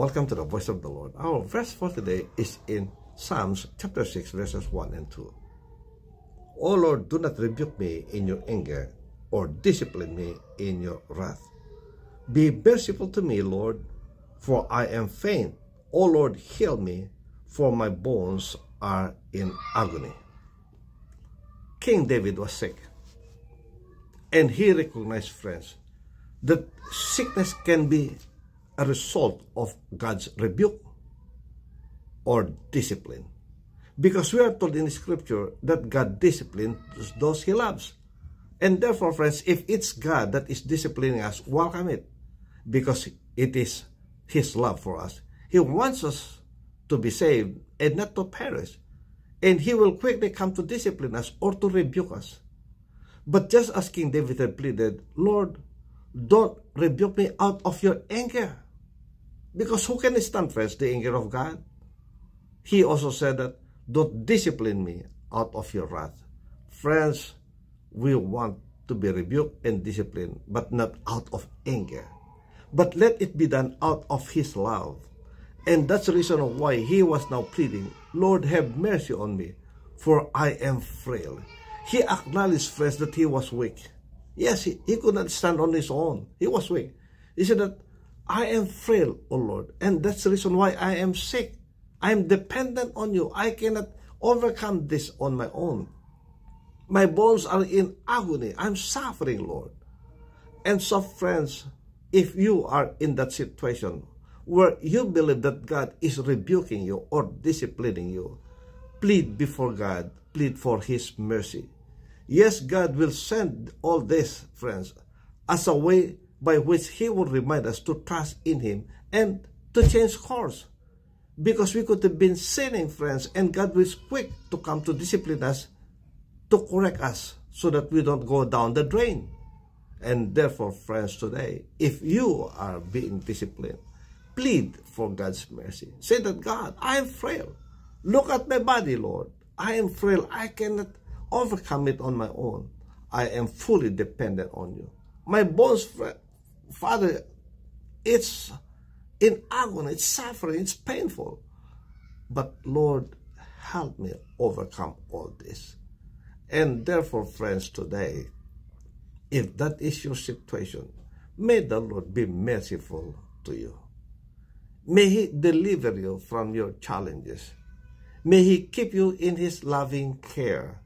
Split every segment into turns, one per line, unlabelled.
Welcome to the Voice of the Lord. Our verse for today is in Psalms chapter 6, verses 1 and 2. O Lord, do not rebuke me in your anger, or discipline me in your wrath. Be merciful to me, Lord, for I am faint. O Lord, heal me, for my bones are in agony. King David was sick, and he recognized, friends, that sickness can be a result of God's rebuke or discipline. Because we are told in the scripture that God disciplines those he loves. And therefore, friends, if it's God that is disciplining us, welcome it. Because it is his love for us. He wants us to be saved and not to perish. And he will quickly come to discipline us or to rebuke us. But just as King David had pleaded, Lord, don't rebuke me out of your anger. Because who can stand, friends, the anger of God? He also said that, don't discipline me out of your wrath. Friends, we want to be rebuked and disciplined, but not out of anger. But let it be done out of his love. And that's the reason why he was now pleading, Lord, have mercy on me, for I am frail. He acknowledged, friends, that he was weak. Yes, he could not stand on his own. He was weak. He said that, I am frail, O Lord, and that's the reason why I am sick. I am dependent on you. I cannot overcome this on my own. My bones are in agony. I'm suffering, Lord. And so, friends, if you are in that situation where you believe that God is rebuking you or disciplining you, plead before God. Plead for his mercy. Yes, God will send all this, friends, as a way by which he will remind us to trust in him and to change course. Because we could have been sinning, friends, and God was quick to come to discipline us, to correct us, so that we don't go down the drain. And therefore, friends, today, if you are being disciplined, plead for God's mercy. Say that, God, I am frail. Look at my body, Lord. I am frail. I cannot overcome it on my own. I am fully dependent on you. My bones, Father, it's in agony, it's suffering, it's painful. But Lord, help me overcome all this. And therefore, friends, today, if that is your situation, may the Lord be merciful to you. May he deliver you from your challenges. May he keep you in his loving care.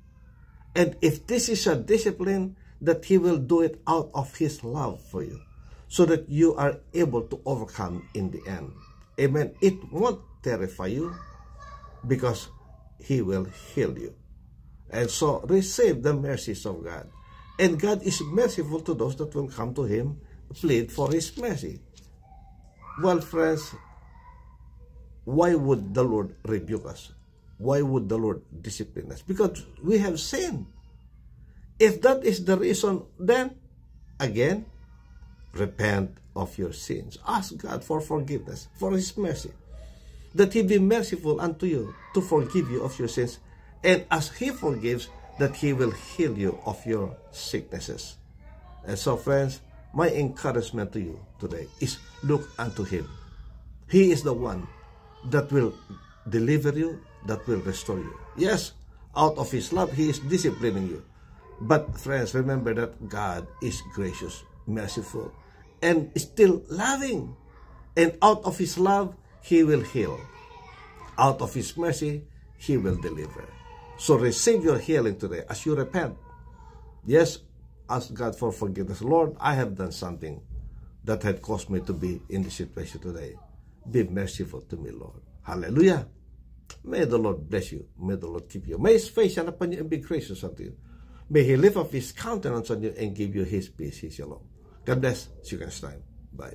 And if this is a discipline, that he will do it out of his love for you, so that you are able to overcome in the end. Amen. It won't terrify you because he will heal you. And so receive the mercies of God. And God is merciful to those that will come to him, plead for his mercy. Well, friends, why would the Lord rebuke us? Why would the Lord discipline us? Because we have sinned. If that is the reason, then, again, repent of your sins. Ask God for forgiveness, for his mercy, that he be merciful unto you to forgive you of your sins. And as he forgives, that he will heal you of your sicknesses. And so, friends, my encouragement to you today is look unto him. He is the one that will deliver you, that will restore you. Yes, out of his love, he is disciplining you. But friends, remember that God is gracious, merciful, and still loving. And out of his love, he will heal. Out of his mercy, he will deliver. So receive your healing today as you repent. Yes, ask God for forgiveness. Lord, I have done something that had caused me to be in this situation today. Be merciful to me, Lord. Hallelujah. May the Lord bless you. May the Lord keep you. May his face shine upon you and be gracious unto you. May he lift up his countenance on you and give you his peace, his shalom. God bless. See you next time. Bye.